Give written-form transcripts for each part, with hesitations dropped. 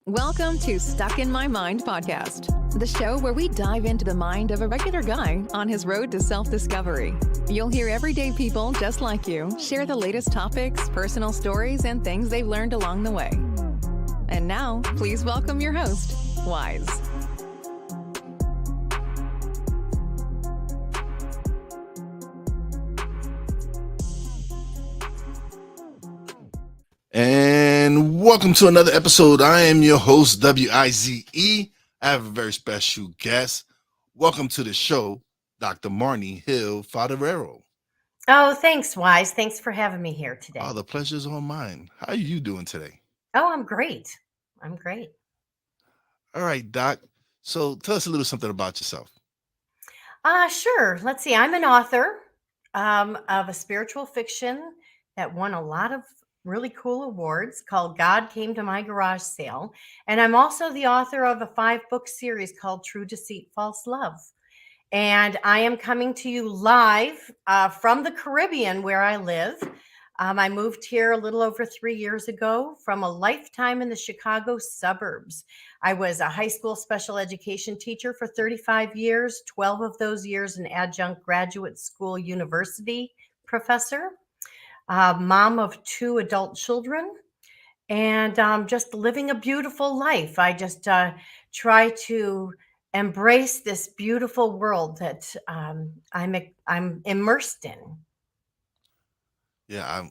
Welcome to Stuck in My Mind podcast, the show where we dive into the mind of a regular guy on his road to self-discovery. You'll hear everyday people just like you share the latest topics, personal stories, and things they've learned along the way. And now, please welcome your host, Wise. And welcome to another episode. I am your host, W-I-Z-E. I have a very special guest. Welcome to the show, Dr. Marni Foderaro. Oh, thanks, Wise. Thanks for having me here today. Oh, the pleasure's all mine. How are you doing today? Oh, I'm great. I'm great. All right, Doc. So tell us a little something about yourself. Sure. Let's see. I'm an author of a spiritual fiction that won a lot of really cool awards called God Came to My Garage Sale. And I'm also the author of a 5-book series called True Deceit, False Love. And I am coming to you live from the Caribbean where I live. I moved here a little over 3 years ago from a lifetime in the Chicago suburbs. I was a high school special education teacher for 35 years, 12 of those years an adjunct graduate school university professor, mom of 2 adult children, and just living a beautiful life. I just try to embrace this beautiful world that I'm immersed in. Yeah,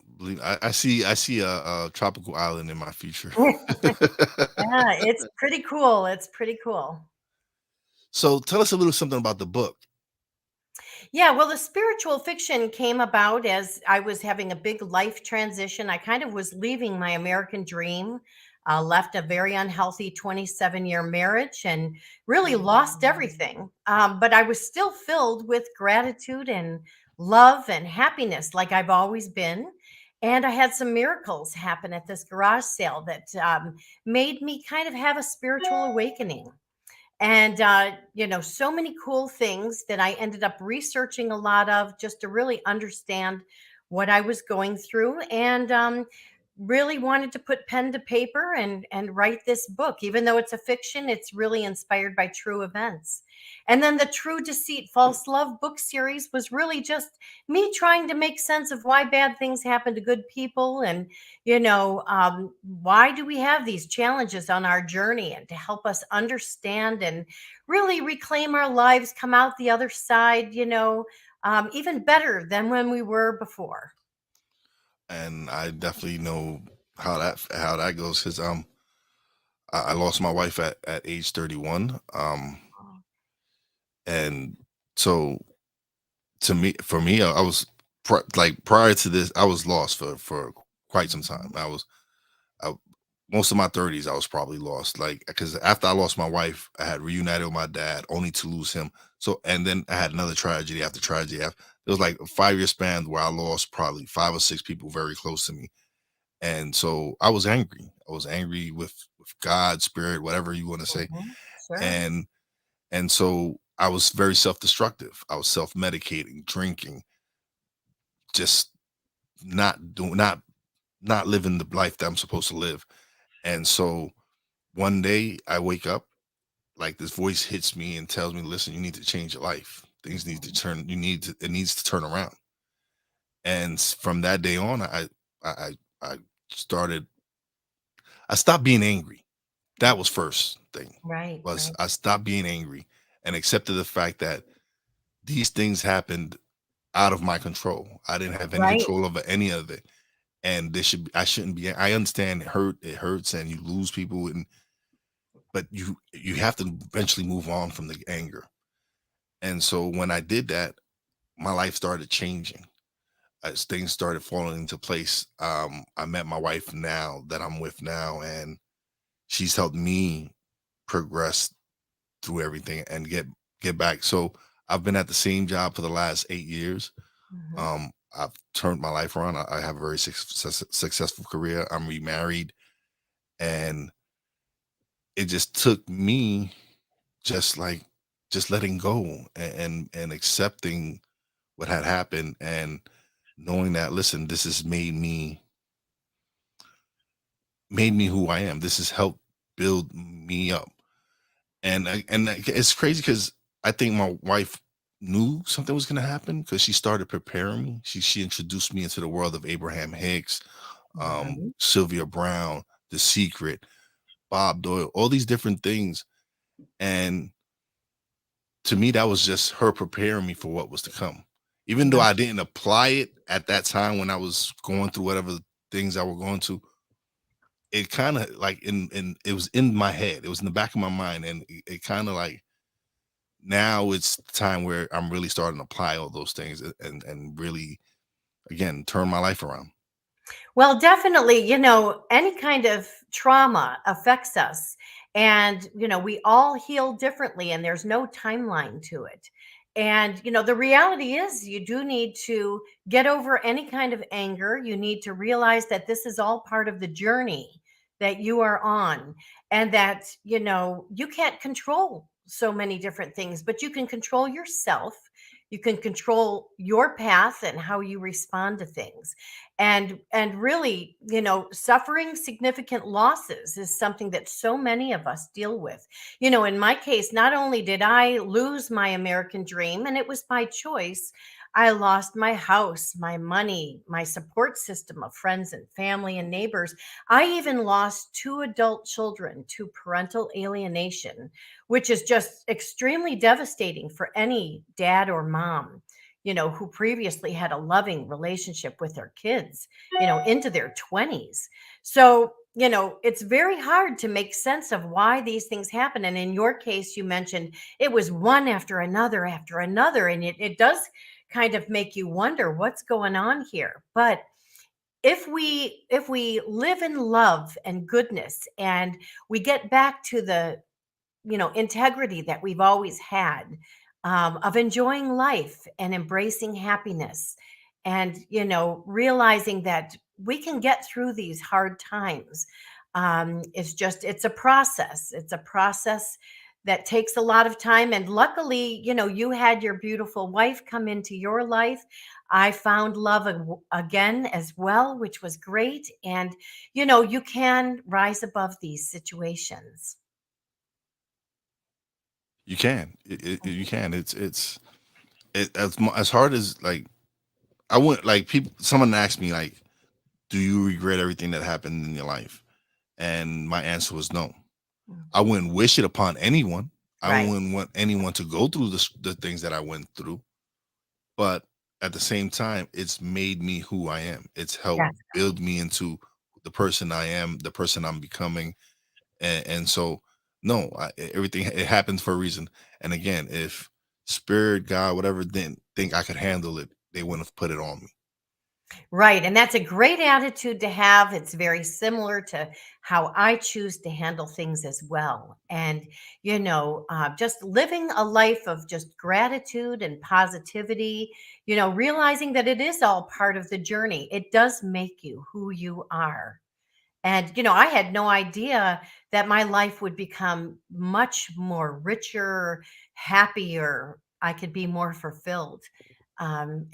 I see a tropical island in my future. Yeah, it's pretty cool. It's pretty cool. So tell us a little something about the book. Yeah, well, the spiritual fiction came about as I was having a big life transition. I kind of was leaving my American dream, left a very unhealthy 27-year marriage, and really lost everything. But I was still filled with gratitude and love and happiness, like I've always been. And I had some miracles happen at this garage sale that made me kind of have a spiritual awakening. And so many cool things that I ended up researching a lot of just to really understand what I was going through, and really wanted to put pen to paper and write this book. Even though it's a fiction, it's really inspired by true events. And then the True Deceit, False Love book series was really just me trying to make sense of why bad things happen to good people, and why do we have these challenges on our journey, and to help us understand and really reclaim our lives, come out the other side, even better than when we were before. And I definitely know how that goes, because I lost my wife at age 31. And so for me, I was prior to this, I was lost for quite some time. I, most of my 30s, I was probably lost. Like, because after I lost my wife, I had reunited with my dad, only to lose him. So, and then I had another tragedy after tragedy. It was like a 5-year span where I lost probably 5 or 6 people very close to me. And so I was angry. I was angry with God, spirit, whatever you want to say. Mhm. Sure. And so I was very self-destructive. I was self-medicating, drinking, just not living the life that I'm supposed to live. And so one day I wake up, like this voice hits me and tells me, listen, you need to change your life. Things need to turn, it needs to turn around. And from that day on, I started, I stopped being angry. That was first thing, Right, was right. I stopped being angry and accepted the fact that these things happened out of my control. I didn't have any Right. control over any of it. And I shouldn't be, I understand it hurts and you lose people, but you have to eventually move on from the anger. And so when I did that, my life started changing as things started falling into place. I met my wife now that I'm with now, and she's helped me progress through everything and get back. So I've been at the same job for the last 8 years. Mhm. I've turned my life around. I have a very successful career. I'm remarried, and it just took me just like just letting go and accepting what had happened, and knowing that, listen, this has made me who I am. This has helped build me up. It's crazy because I think my wife knew something was going to happen because she started preparing me. She introduced me into the world of Abraham Hicks, Right. Sylvia Brown, The Secret, Bob Doyle, all these different things. And to me, that was just her preparing me for what was to come. Even though Right. I didn't apply it at that time when I was going through whatever things I were going to, it kind of like in it was in my head. It was in the back of my mind, and it kind of like now it's the time where I'm really starting to apply all those things and really again turn my life around. Well, definitely, any kind of trauma affects us. And, we all heal differently and there's no timeline to it. And, the reality is you do need to get over any kind of anger. You need to realize that this is all part of the journey that you are on and that, you can't control so many different things, but you can control yourself. You can control your path and how you respond to things, and really, suffering significant losses is something that so many of us deal with. In my case, not only did I lose my American dream, and it was by choice, I lost my house, my money, my support system of friends and family and neighbors. I even lost two adult children to parental alienation, which is just extremely devastating for any dad or mom, who previously had a loving relationship with their kids, into their 20s. So, it's very hard to make sense of why these things happen. And in your case, you mentioned it was one after another. And it does kind of make you wonder what's going on here. But if we live in love and goodness and we get back to the integrity that we've always had, of enjoying life and embracing happiness, and realizing that we can get through these hard times. It's a process that takes a lot of time, and luckily, you had your beautiful wife come into your life. I found love again as well, which was great. And you can rise above these situations. You can, you can. As hard as like I wouldn't like people. Someone asked me like, "Do you regret everything that happened in your life?" And my answer was no. Mm. I wouldn't wish it upon anyone. I Right. wouldn't want anyone to go through the things that I went through. But at the same time, it's made me who I am. It's helped Yes. build me into the person I am, the person I'm becoming. And so, no, everything it happens for a reason. And again, if spirit, God, whatever didn't think I could handle it, they wouldn't have put it on me. Right. And that's a great attitude to have. It's very similar to how I choose to handle things as well. And, just living a life of just gratitude and positivity, realizing that it is all part of the journey. It does make you who you are. And, I had no idea that my life would become much more richer, happier. I could be more fulfilled. And,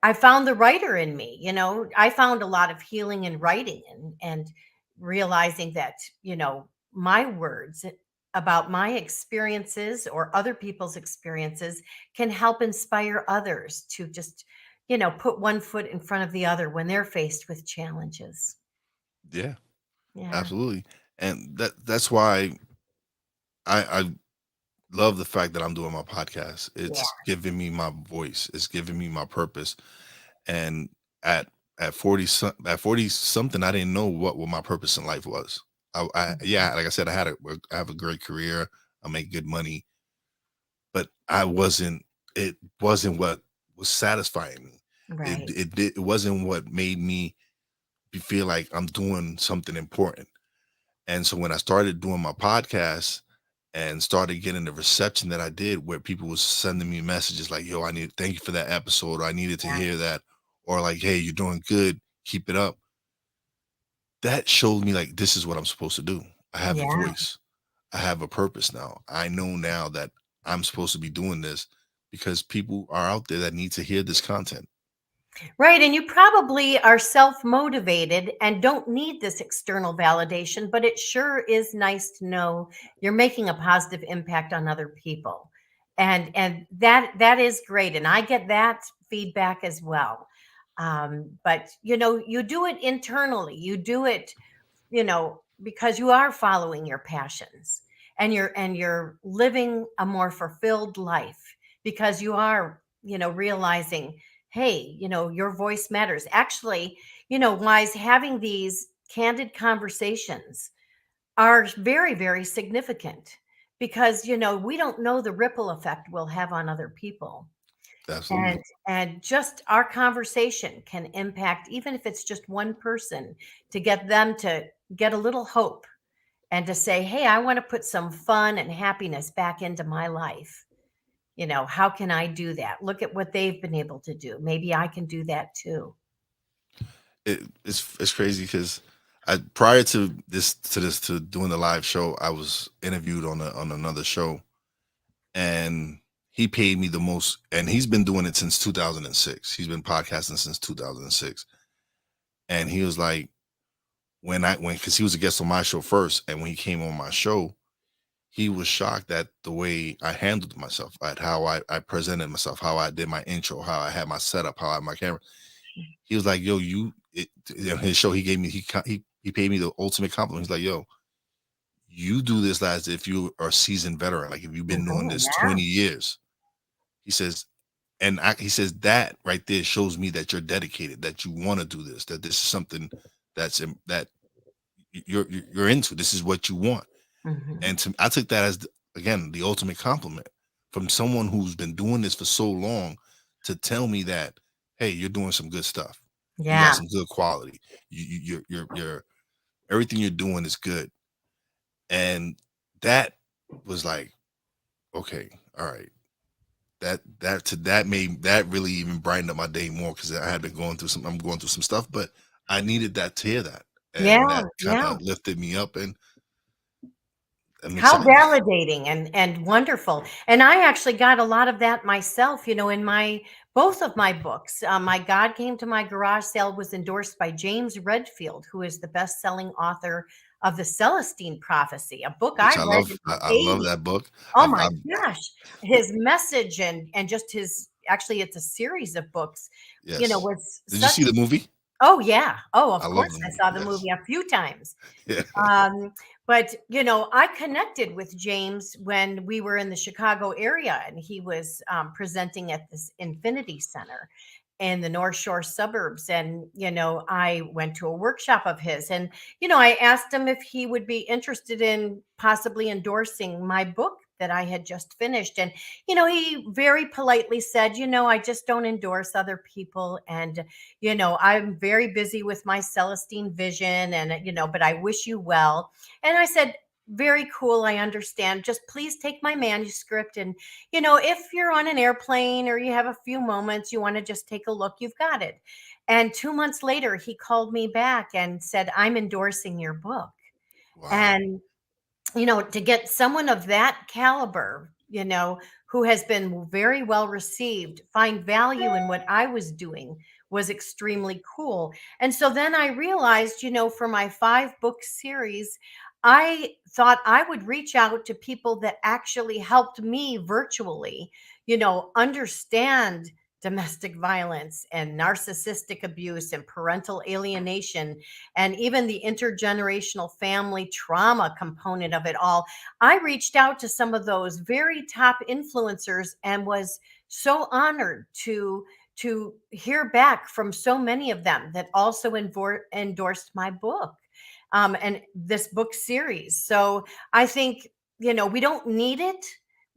I found the writer in me. I found a lot of healing in writing, and realizing that, my words about my experiences or other people's experiences can help inspire others to just, put one foot in front of the other when they're faced with challenges. Yeah, Yeah. absolutely. And that's why I love the fact that I'm doing my podcast. Yeah. It's giving me my voice. It's giving me my purpose. And at at 40 something, I didn't know what my purpose in life was. Yeah, like I said, I have a great career. I make good money, but it wasn't what was satisfying me. Right. It wasn't what made me feel like I'm doing something important. And so when I started doing my podcast and started getting the reception that I did, where people was sending me messages like, "Yo, thank you for that episode," or "I needed to Yeah. hear that," or like, "Hey, you're doing good, keep it up." That showed me like this is what I'm supposed to do. I have a Yeah. voice. I have a purpose now. I know now that I'm supposed to be doing this because people are out there that need to hear this content. Right. And you probably are self motivated and don't need this external validation, but it sure is nice to know you're making a positive impact on other people. And that is great. And I get that feedback as well. But you do it internally. You do it, because you are following your passions, and you're living a more fulfilled life because you are, realizing, hey, your voice matters. Actually, Wise, having these candid conversations are very, very significant because, we don't know the ripple effect we'll have on other people. Absolutely. And just our conversation can impact, even if it's just one person, to get them to get a little hope and to say, hey, I want to put some fun and happiness back into my life. How can I do that? Look at what they've been able to do. Maybe I can do that too. It's crazy because I prior to doing the live show, I was interviewed on another show, and he paid me the most, and he's been doing it since 2006. He's been podcasting since 2006, and he was like, when because he was a guest on my show first, and when he came on my show, he was shocked at the way I handled myself, at how I presented myself, how I did my intro, how I had my setup, how I had my camera. He was like, "Yo, on his show, he gave me he paid me the ultimate compliment. He's like, yo, you do this as if you are a seasoned veteran, like if you've been doing Mhm, this yeah. 20 years." He says, he says that right there shows me that you're dedicated, that you want to do this, that this is something that you're into. This is what you want. Mhm. And I took that as again the ultimate compliment from someone who's been doing this for so long to tell me that, hey, you're doing some good stuff. You got Yeah. some good quality. You're everything you're doing is good. And that was like, okay, all right. That really even brightened up my day more because I had been I'm going through some stuff, but I needed that to hear that. Yeah. And that kind Yeah. of lifted me up, and I'm How excited. validating and wonderful. And I actually got a lot of that myself, in my both of my books. My God Came to My Garage Sale was endorsed by James Redfield, who is the best-selling author of The Celestine Prophecy, a book I Which I read love. in I the love 80s. that book. Oh my I've gosh. His message and just his, actually it's a series of books, yes. was Did you such. see the movie? Oh yeah. Oh, I of love course the I movie. saw the Yes. movie a few times. Yeah. Um, but I connected with James when we were in the Chicago area, and he was presenting at this Infinity Center in the North Shore suburbs. And I went to a workshop of his, and I asked him if he would be interested in possibly endorsing my book that I had just finished. And he very politely said, I just don't endorse other people, and I'm very busy with my Celestine vision, and but I wish you well. And I said, very cool, I understand. Just please take my manuscript, and if you're on an airplane or you have a few moments, you want to just take a look, you've got it. And 2 months later, he called me back and said, I'm endorsing your book. Wow. And to get someone of that caliber, who has been very well received, find value in what I was doing was extremely cool. And so then I realized, for my 5 book series, I thought I would reach out to people that actually helped me virtually, understand domestic violence and narcissistic abuse and parental alienation and even the intergenerational family trauma component of it all. I reached out to some of those very top influencers and was so honored to hear back from so many of them that also endorsed my book, and this book series. So I think, we don't need it.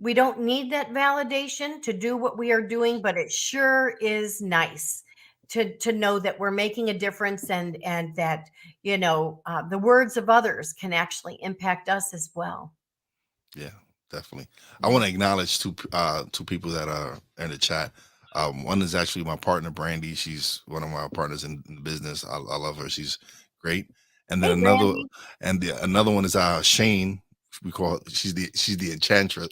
We don't need that validation to do what we are doing, but it sure is nice to know that we're making a difference, and that the words of others can actually impact us as well. Yeah, definitely. I Yeah. want to acknowledge two people that are in the chat. One is actually my partner, Brandy. She's one of my partners in the business. I love her. She's great. And then Hey, Brandy. another one is Shane. We call she's the enchantress,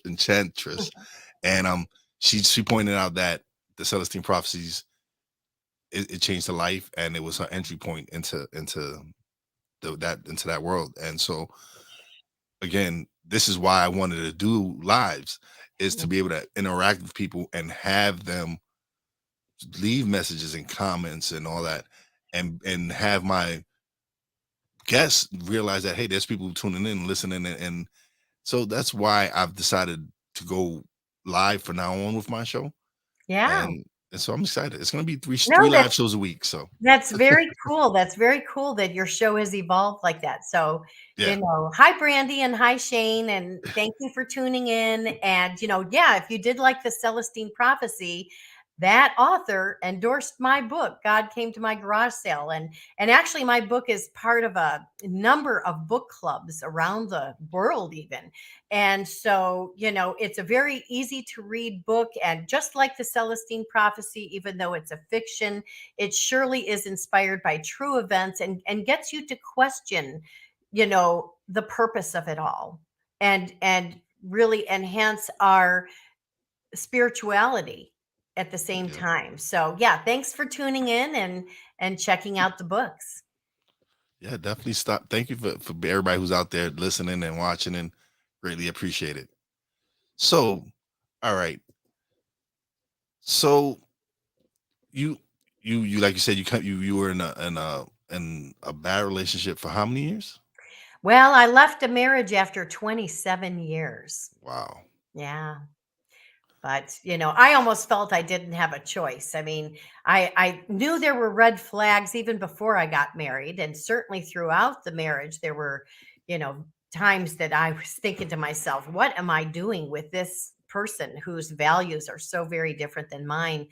and she pointed out that the Celestine prophecies it changed her life, and it was her entry point into that world. And so again, this is why I wanted to do lives, is to be able to interact with people and have them leave messages and comments and all that, and have my guests realize that, hey, there's people tuning in, listening, and so that's why I've decided to go live for now on with my show. Yeah. And so I'm excited. It's going to be three No, live shows a week. So that's very cool. That's very cool that your show has evolved like that. So, yeah, hi Brandy and hi Shane, and thank you for tuning in. And yeah, if you did like the Celestine Prophecy, that author endorsed my book, God Came to My Garage Sale. And actually my book is part of a number of book clubs around the world even. And so, it's a very easy to read book. And just like the Celestine Prophecy, even though it's a fiction, it surely is inspired by true events, and gets you to question, the purpose of it all, and really enhance our spirituality at the same yeah, time. So yeah, thanks for tuning in and checking out the books. yeah. Definitely stop. Thank you for everybody who's out there listening and watching, and greatly appreciate it. So, all right. So you you like you said, you were in a bad relationship for how many years? Well, I left a marriage after 27 years. Wow. Yeah. But, I almost felt I didn't have a choice. I mean, I knew there were red flags even before I got married. And certainly throughout the marriage, there were, times that I was thinking to myself, what am I doing with this person whose values are so very different than mine?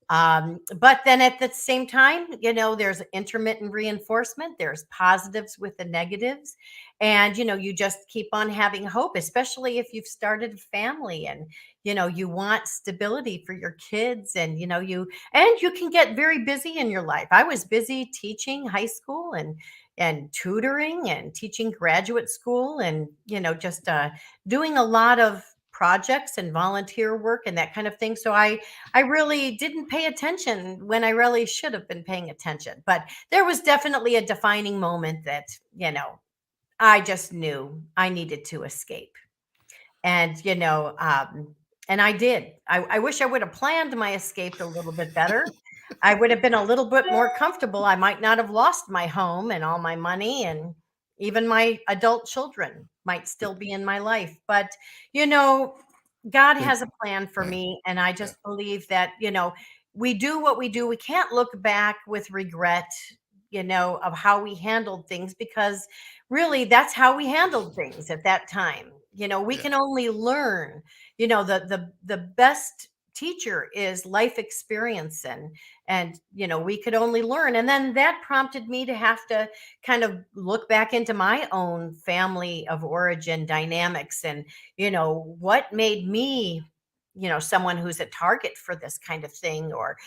But then at the same time, there's intermittent reinforcement, there's positives with the negatives. And, you just keep on having hope, especially if you've started a family, and you want stability for your kids, and you can get very busy in your life. I was busy teaching high school, and tutoring, and teaching graduate school, and just doing a lot of projects and volunteer work and that kind of thing. So I really didn't pay attention when I really should have been paying attention. But there was definitely a defining moment that I just knew I needed to escape. And and I did. I wish I would have planned my escape a little bit better. I would have been a little bit more comfortable. I might not have lost my home and all my money, and even my adult children might still be in my life. But you know God Think, has a plan for yeah, me, and I yeah, just believe that we do what we do. We can't look back with regret, of how we handled things, because really that's how we handled things at that time. We yeah, can only learn. The best teacher is life experience, and we could only learn. And then that prompted me to have to kind of look back into my own family of origin dynamics, and what made me someone who's a target for this kind of thing, or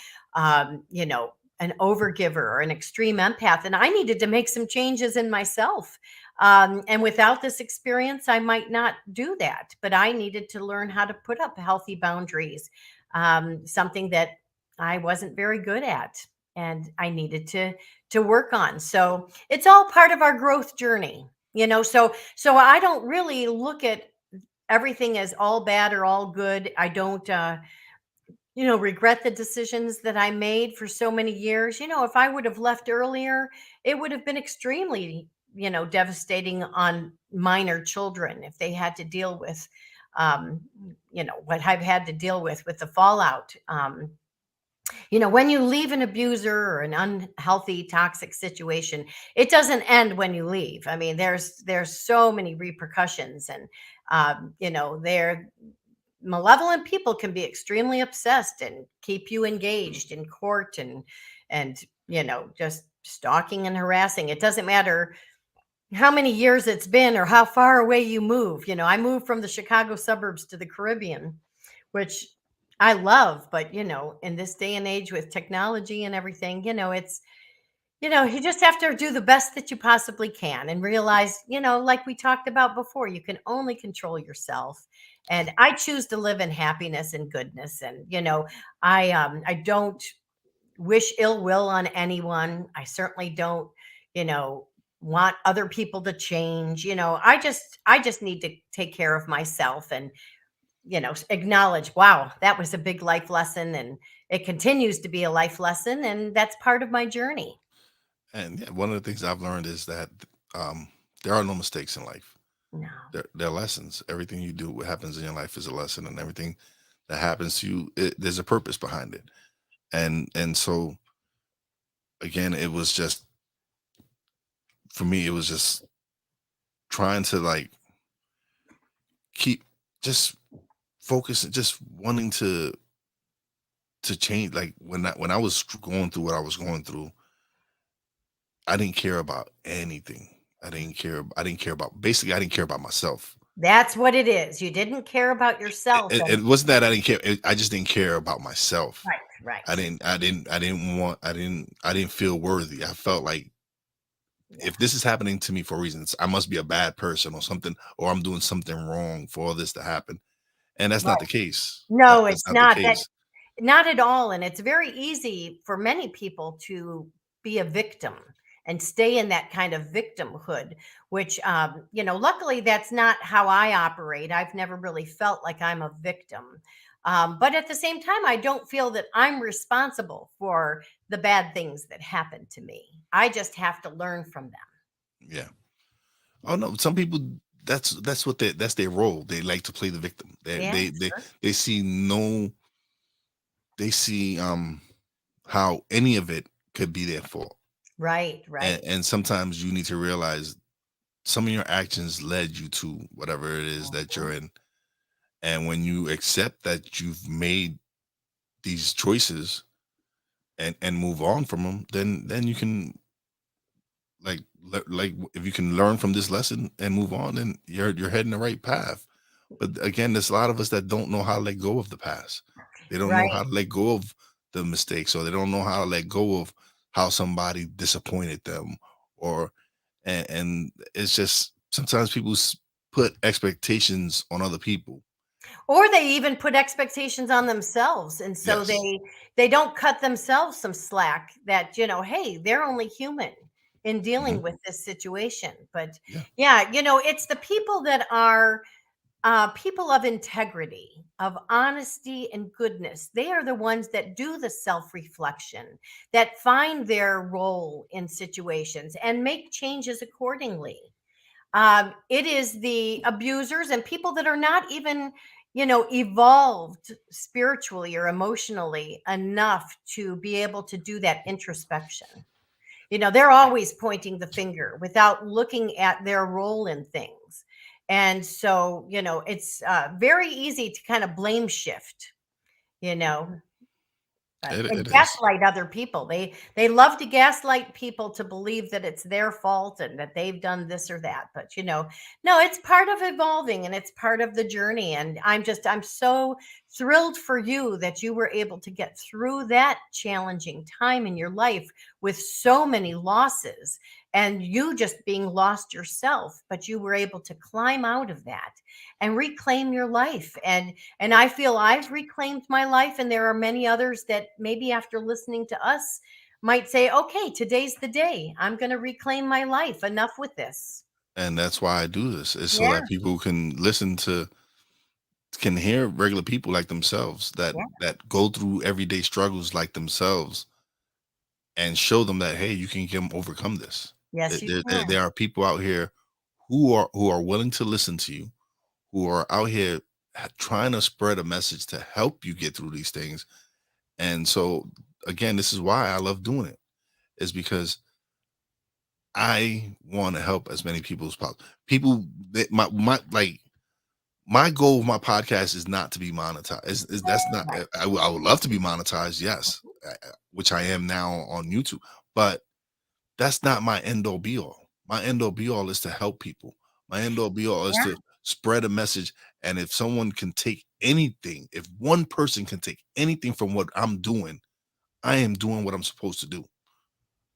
an overgiver or an extreme empath. And I needed to make some changes in myself. And without this experience, I might not do that. But I needed to learn how to put up healthy boundaries, something that I wasn't very good at, and I needed to work on. So it's all part of our growth journey. So I don't really look at everything as all bad or all good. I don't regret the decisions that I made for so many years. If I would have left earlier, it would have been extremely, devastating on minor children if they had to deal with, um, what I've had to deal with the fallout. When you leave an abuser or an unhealthy, toxic situation, it doesn't end when you leave. I mean, there's so many repercussions, and they're malevolent people can be extremely obsessed and keep you engaged in court, and just stalking and harassing. It doesn't matter how many years it's been or how far away you move. I moved from the Chicago suburbs to the Caribbean, which I love. But in this day and age with technology and everything, it's you just have to do the best that you possibly can, and realize, like we talked about before, you can only control yourself. And I choose to live in happiness and goodness. And I don't wish ill will on anyone. I certainly don't, you know, want other people to change. I just need to take care of myself and, acknowledge, wow, that was a big life lesson, and it continues to be a life lesson, and that's part of my journey. And yeah, one of the things I've learned is that um, there are no mistakes in life. No. They're lessons. Everything you do, what happens in your life, is a lesson, and everything that happens to you, there's a purpose behind it. And so again, it was just for me, it was just trying to like keep just focus, just wanting to change. Like when I was going through what I was going through, I didn't care about anything. I didn't care about basically I didn't care about myself. That's what it is. You didn't care about It, yourself. it, And it wasn't that I didn't care. I just didn't care about myself. right, right. I didn't feel worthy. I felt like Yeah. if this is happening to me for reasons, I must be a bad person or something, or I'm doing something wrong for all this to happen. And that's not Right. the case. No, That's it's not the not that. case. Not at all, and it's very easy for many people to be a victim and stay in that kind of victimhood, which, luckily that's not how I operate. I've never really felt like I'm a victim. But at the same time, I don't feel that I'm responsible for the bad things that happen to me. I just have to learn from them. Yeah. Oh no, some people that's what that's their role. They like to play the victim. They Yeah, they they sure. they see no they see how any of it could be their fault. Right, And right. and sometimes you need to realize some of your actions led you to whatever it is that Mhm. you're in. And when you accept that you've made these choices and move on from them, then you can like if you can learn from this lesson and move on, then you're heading the right path. But again, there's a lot of us that don't know how to let go of the past. They don't know how Right. to let go of the mistakes, or they don't know how to let go of how somebody disappointed them, or and it's just sometimes people put expectations on other people. Or they even put expectations on themselves, and so Yes. they don't cut themselves some slack that, hey, they're only human in dealing Hmm. with this situation. But Yeah. yeah, it's the people that are people of integrity, of honesty and goodness. They are the ones that do the self reflection, that find their role in situations and make changes accordingly. It is the abusers and people that are not even, evolved spiritually or emotionally enough to be able to do that introspection. They're always pointing the finger without looking at their role in things. And so, it's very easy to kind of blame shift, you know, and It is. gaslight other people. They love to gaslight people to believe that it's their fault and that they've done this or that. But no, it's part of evolving and it's part of the journey. And I'm so thrilled for you that you were able to get through that challenging time in your life with so many losses and you just being lost yourself, but you were able to climb out of that and reclaim your life. And I feel I've reclaimed my life, and there are many others that maybe after listening to us might say, okay, today's the day. I'm going to reclaim my life. Enough with this. And that's why I do this, is so Yeah. that people can hear regular people like themselves Yeah. that go through everyday struggles like themselves, and show them that hey, you can overcome this. Yes, you can. There are people out here who are willing to listen to you, who are out here trying to spread a message to help you get through these things. And so again, this is why I love doing it, is because I want to help as many people as possible. People that my goal of my podcast is not to be monetized. That's not. Right. I would love to be monetized, yes, which I am now on YouTube. But that's not my end all be all. My end all be all is to help people. My end all be all is Yeah. to spread a message. And if someone can take anything, if one person can take anything from what I'm doing, I am doing what I'm supposed to do.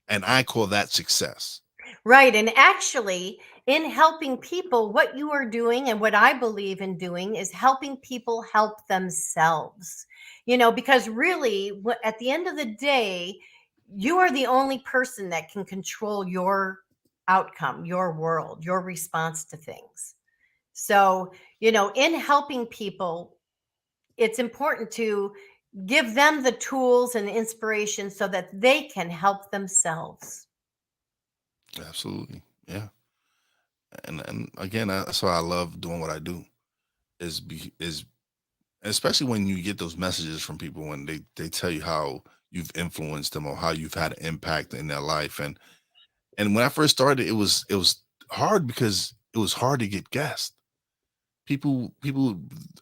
And I call that success. Right. And actually, in helping people, what you are doing and what I believe in doing is helping people help themselves. Because really, at the end of the day, you are the only person that can control your outcome, your world, your response to things. So, in helping people, it's important to give them the tools and inspiration so that they can help themselves. Absolutely. Yeah. And again, that's why I love doing what I do. Is especially when you get those messages from people when they tell you how you've influenced them or how you've had an impact in their life. And when I first started, it was hard because it was hard to get guests. People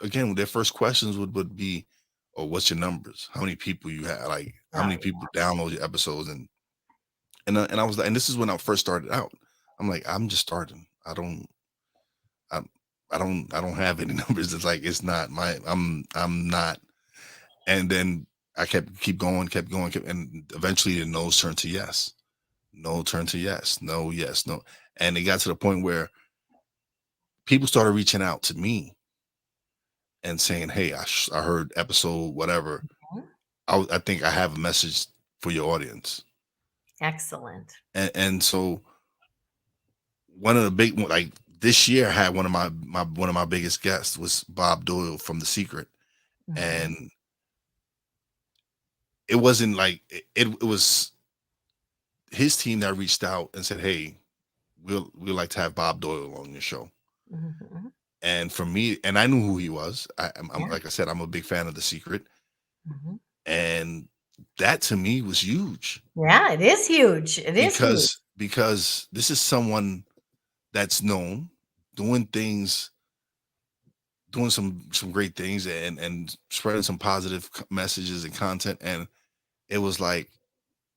again, their first questions would be, "Oh, what's your numbers? How many people you have? Like, how Oh, many people download your episodes?" And I was like, and this is when I first started out. I'm like, I'm just starting. I'm, I don't have any numbers. It's like it's not my. I'm not. And then I keep going, and eventually the no's turned to yes. No turned to yes. No, yes, no. And it got to the point where people started reaching out to me and saying, "Hey, I heard episode whatever. mhm. I think I have a message for your audience." Excellent. And so one of the big like this year I had one of my biggest guests was Bob Doyle from The Secret, Mhm, and it wasn't like it was his team that reached out and said, "Hey, we'd like to have Bob Doyle on your show." mhm. And for me, and I knew who he was. I'm Yeah. like I said, I'm a big fan of The Secret, Mhm. and that to me was huge Yeah, it is huge. It is huge. because this is someone that's known doing things, doing some great things, and spreading some positive messages and content. And it was like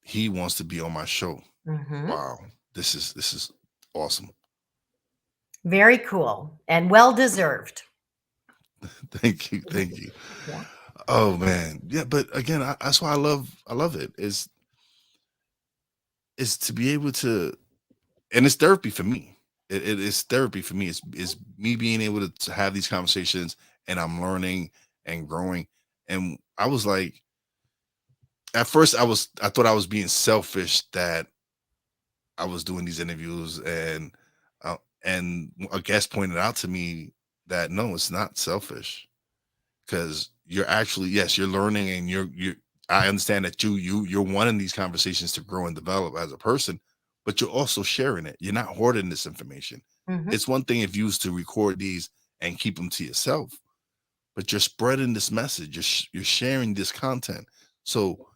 he wants to be on my show. Mhm. Wow, this is awesome. Very cool and well deserved. Thank you, thank you. Yeah. Oh man, yeah. But again, that's why I love it. Is to be able to, and it's therapy for me. It is therapy for me. It's me being able to have these conversations, and I'm learning and growing. And I was like, at first, I thought I was being selfish that I was doing these interviews, and a guest pointed out to me that no, it's not selfish because you're actually, yes, you're learning, and you're I understand that you're wanting these conversations to grow and develop as a person, but you're also sharing it. You're not hoarding this information. Mhm. It's one thing if you was to record these and keep them to yourself, but you're spreading this message. You're sharing this content. So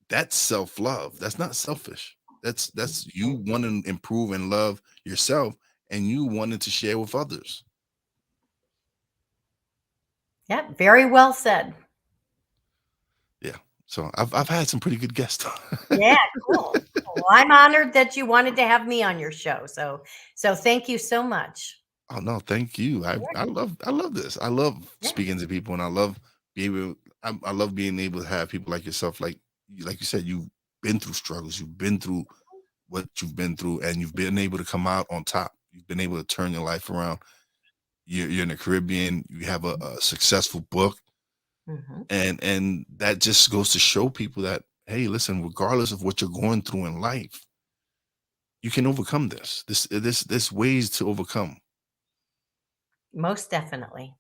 that's self-love. That's not selfish. That's you wanting to improve and love yourself, and you wanting to share with others. Yeah, very well said. Yeah. So I've had some pretty good guests. Yeah, cool. Well, I'm honored that you wanted to have me on your show. So thank you so much. Oh no, thank you. I love this. I love Yeah. speaking to people, and I love being able. I love being able to have people like yourself, like you said, you've been through struggles, you've been through what you've been through, and you've been able to come out on top. You've been able to turn your life around. You're in the Caribbean. You have a successful book, Mhm. and that just goes to show people that hey, listen, regardless of what you're going through in life, you can overcome this. There's ways to overcome. Most definitely.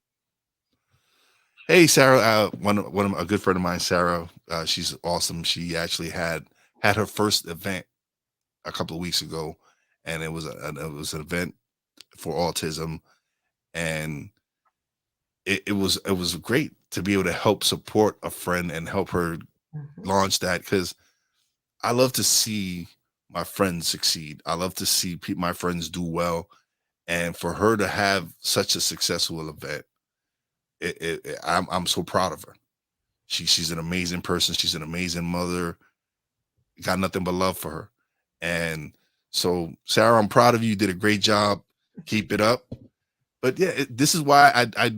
Hey, Sarah. One of a good friend of mine, Sarah. She's awesome. She actually had her first event a couple of weeks ago, and it was an event for autism, and it was great to be able to help support a friend and help her Mhm. launch that because I love to see my friends succeed. I love to see my friends do well, and for her to have such a successful event, I'm so proud of her. She's an amazing person. She's an amazing mother. Got nothing but love for her. And so, Sarah, I'm proud of you. You did a great job. Keep it up. But yeah, this is why I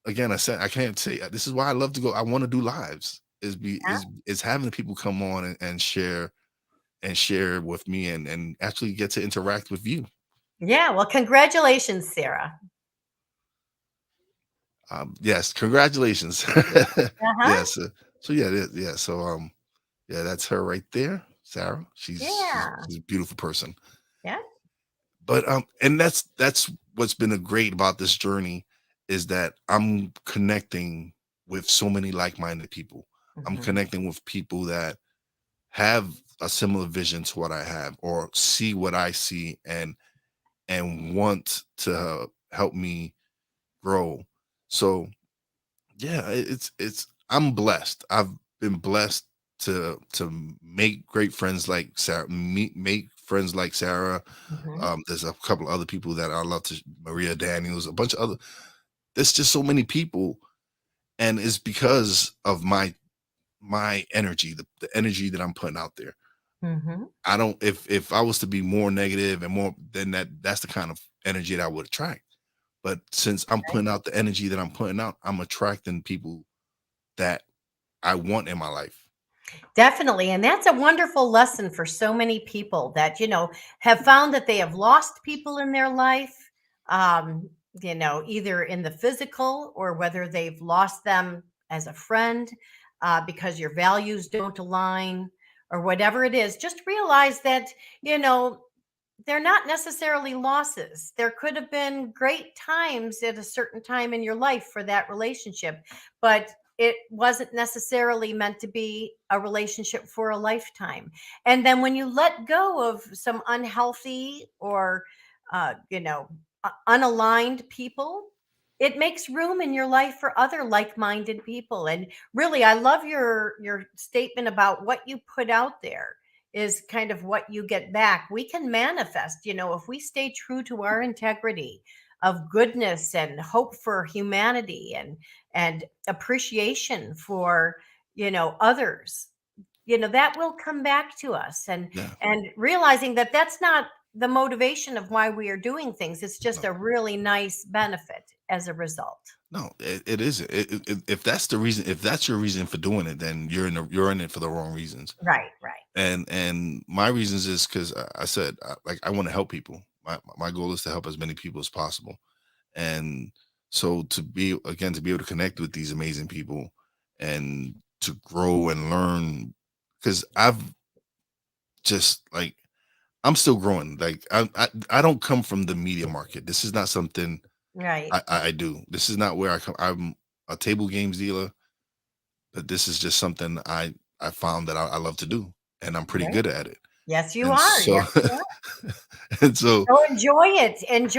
again I said I can't say this is why I love to go. I want to do lives. Is Yeah. having people come on and share and share with me and actually get to interact with you. Yeah. Well, congratulations, Sarah. Yes, congratulations. Uh-huh. Yes. So yeah, yeah. So yeah, that's her right there, Sarah. Yeah. She's a beautiful person. Yeah. But and that's what's been a great about this journey is that I'm connecting with so many like-minded people. I'm Mhm. connecting with people that have a similar vision to what I have or see what I see and want to help me grow. So yeah, it's I'm blessed. I've been blessed to make great friends like Sarah, make friends like Sarah. Mhm. There's a couple other people that I love to Maria Daniels, a bunch of other. There's just so many people, and it's because of my energy, the energy that I'm putting out there. Mhm. I don't if I was to be more negative and more, then that's the kind of energy that I would attract. But since I'm Right. putting out the energy that I'm putting out, I'm attracting people that I want in my life. Definitely. And that's a wonderful lesson for so many people that, have found that they have lost people in their life, either in the physical or whether they've lost them as a friend because your values don't align or whatever it is. Just realize that, you know, they're not necessarily losses. There could have been great times at a certain time in your life for that relationship, but it wasn't necessarily meant to be a relationship for a lifetime. And then when you let go of some unhealthy or, unaligned people, it makes room in your life for other like-minded people. And really, I love your statement about what you put out there is kind of what you get back. We can manifest, if we stay true to our integrity of goodness and hope for humanity and appreciation for, others, that will come back to us. and Yeah, and realizing that that's not the motivation of why we are doing things. It's just no, a really nice benefit as a result. no, it isn't. If that's the reason, if that's your reason for doing it, then you're in it for the wrong reasons. Right, right. And my reasons is because I said like I want to help people. My goal is to help as many people as possible. And so to be able to connect with these amazing people and to grow and learn, because I've just like I'm still growing. Like I don't come from the media market. This is not something Right. I do. This is not where I come. I'm a table games dealer, but this is just something I found that I love to do, and I'm pretty Right. good at it. Yes, you And are. so Yes, you are. and so So enjoy it, and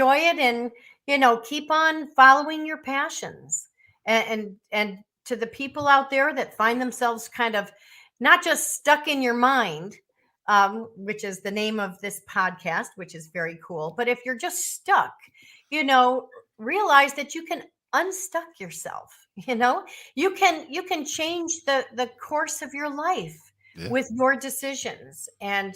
keep on following your passions. And to the people out there that find themselves kind of not just stuck in your mind, which is the name of this podcast, which is very cool. But if you're just stuck, you know, realize that you can unstuck yourself. You can change the course of your life yeah, with your decisions. And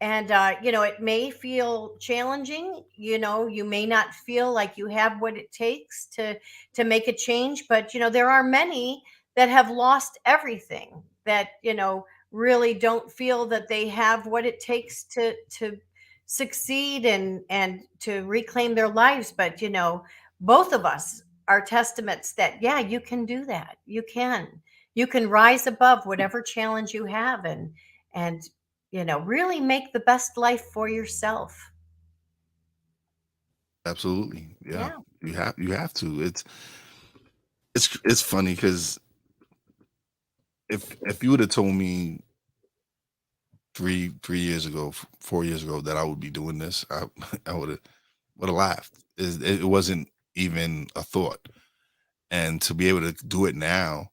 it may feel challenging. You may not feel like you have what it takes to make a change, but there are many that have lost everything, that really don't feel that they have what it takes to succeed and to reclaim their lives. But both of us are testaments that, yeah, you can do that. You can rise above whatever challenge you have, and really make the best life for yourself. absolutely. Yeah. Yeah. You have to. It's funny because if you would have told me 3 years ago, 4 years ago that I would be doing this, I I would have laughed. It wasn't even a thought. And to be able to do it now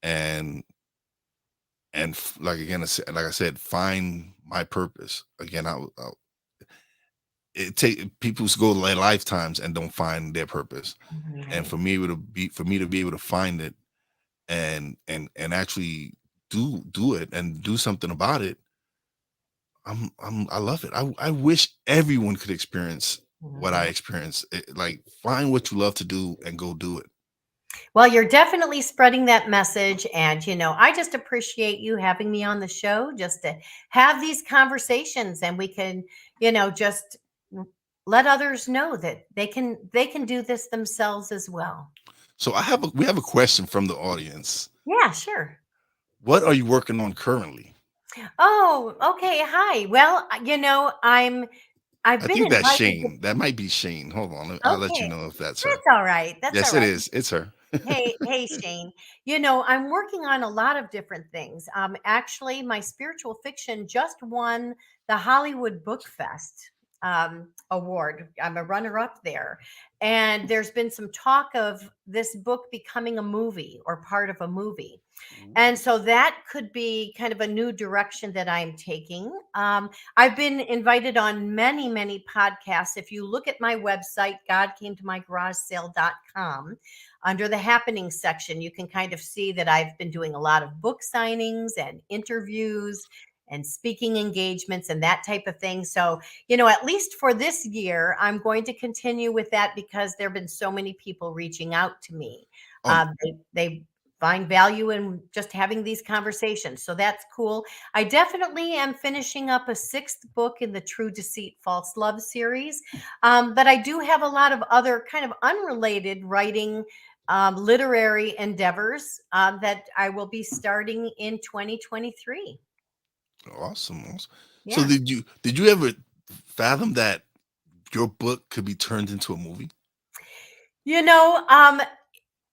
and like again, like I said, find my purpose again. It take people go their lifetimes and don't find their purpose, and Right. for me to be able to find it and actually do it and do something about it. I love it. I wish everyone could experience what I Mhm. experienced. Like find what you love to do and go do it. Well, you're definitely spreading that message. And, I just appreciate you having me on the show just to have these conversations and we can, just let others know that they can do this themselves as well. So we have a question from the audience. Yeah, sure. What are you working on currently? Oh, okay. Hi. Well, I've I been think that's invited to. Shane. That might be Shane. Hold on. I'll let you Okay. know if that's her. That's all right. That's all Yes, it right. is. It's her. Hey, Shane. I'm working on a lot of different things. Actually, my spiritual fiction just won the Hollywood Book Fest award. I'm a runner-up there, and there's been some talk of this book becoming a movie or part of a movie. And so that could be kind of a new direction that I'm taking. I've been invited on many, many podcasts. If you look at my website, godcametomygaragesale.com, under the happenings section, you can kind of see that I've been doing a lot of book signings and interviews and speaking engagements and that type of thing. So, at least for this year, I'm going to continue with that because there have been so many people reaching out to me. Um, They find value in just having these conversations. So that's cool. I definitely am finishing up a sixth book in the True Deceit, False Love series. But I do have a lot of other kind of unrelated writing literary endeavors that I will be starting in 2023. awesome. So Yeah. did you ever fathom that your book could be turned into a movie? You know, um,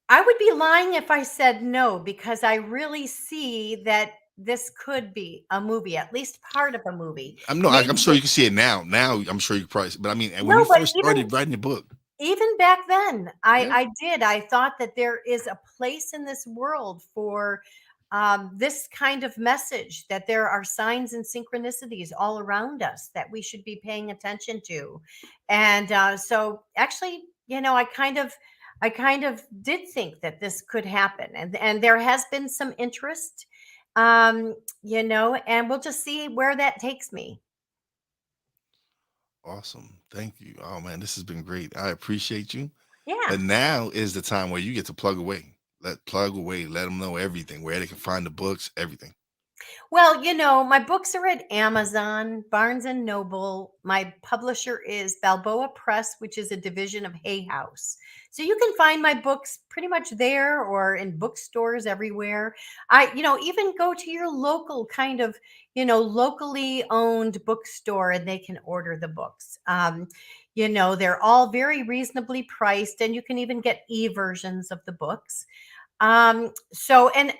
I would be lying if I said no, because I really see that this could be a movie, at least part of a movie. I'm no, I'm Maybe sure you can see it now. Now I'm sure you probably, but I mean, and when no, you but first even started writing the book, even back then, yeah, I did. I thought that there is a place in this world for this kind of message, that there are signs and synchronicities all around us that we should be paying attention to. And so actually, I kind of did think that this could happen. And there has been some interest, and we'll just see where that takes me. awesome. Thank you. Oh man, this has been great. I appreciate you. Yeah. But now is the time where you get to plug away. Plug away. Let them know everything, where they can find the books, everything. Well, my books are at Amazon, Barnes and Noble. My publisher is Balboa Press, which is a division of Hay House. So you can find my books pretty much there or in bookstores everywhere. Even go to your local kind of, locally owned bookstore and they can order the books. They're all very reasonably priced and you can even get e-versions of the books. And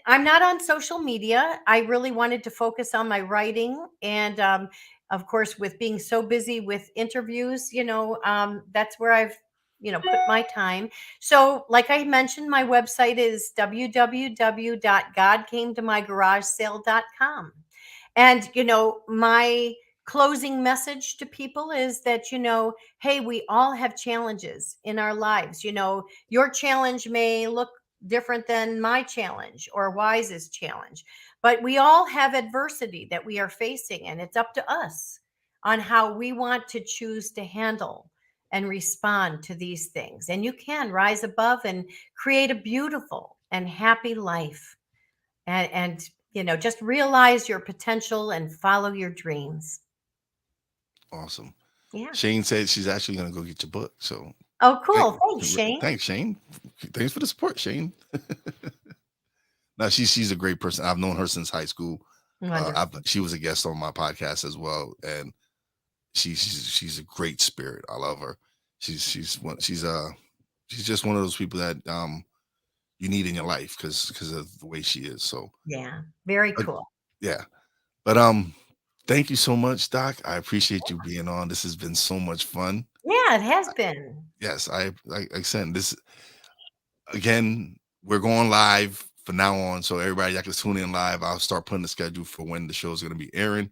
I'm not on social media. I really wanted to focus on my writing. And of course, with being so busy with interviews, that's where I've, put my time. So, like I mentioned, my website is www.godcametomygaragesale.com. And, my closing message to people is that, hey, we all have challenges in our lives. Your challenge may look different than my challenge or Wise's challenge, but we all have adversity that we are facing, and it's up to us on how we want to choose to handle and respond to these things. And you can rise above and create a beautiful and happy life and just realize your potential and follow your dreams. Awesome. Yeah. Shane said she's actually going to go get your book. So Oh, thank, cool. Thanks, Shane. thanks, Shane. Thanks for the support, Shane. Now she's a great person. I've known her since high school. Wonderful. She was a guest on my podcast as well, and she's a great spirit. I love her. She's just one of those people that you need in your life because of the way she is. So Yeah. Very but cool. yeah. But thank you so much, Doc. I appreciate you being on. This has been so much fun. Yeah, it has been. Yes, like I said, this again, we're going live from now on. So everybody y'all can tune in live. I'll start putting the schedule for when the show is gonna be airing.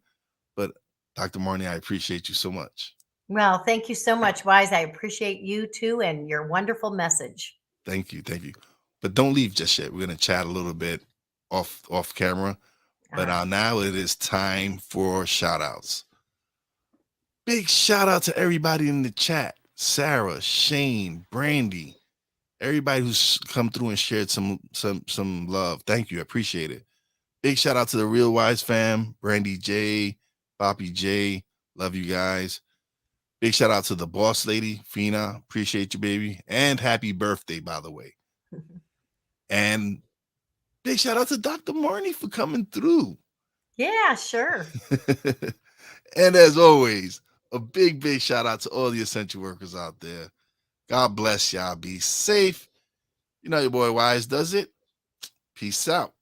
But Dr. Marni, I appreciate you so much. Well, thank you so much, Wise. I appreciate you too and your wonderful message. Thank you, thank you. But don't leave just yet. We're gonna chat a little bit off camera. All But right. now it is time for shout outs. Big shout out to everybody in the chat. Sarah, Shane, Brandy, Everybody who's come through and shared some love. Thank you. I appreciate it. Big shout out to the Real Wise fam, Brandy J, Poppy J. Love you guys. Big shout out to the boss lady, Fina. Appreciate you, baby. And happy birthday, by the way. And big shout out to Dr. Marni for coming through. Yeah, sure. And as always, a big shout out to all the essential workers out there. God bless y'all. Be safe. You know your boy Wise does it. Peace out.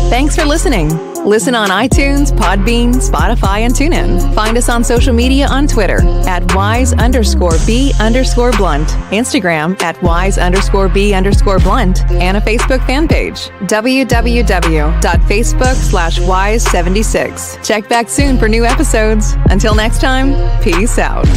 Thanks for listening. Listen on iTunes, Podbean, Spotify, and TuneIn. Find us on social media on Twitter at @wise_b_blunt, Instagram at @wise_b_blunt, and a Facebook fan page, www.facebook.com/wise76. Check back soon for new episodes. Until next time, peace out.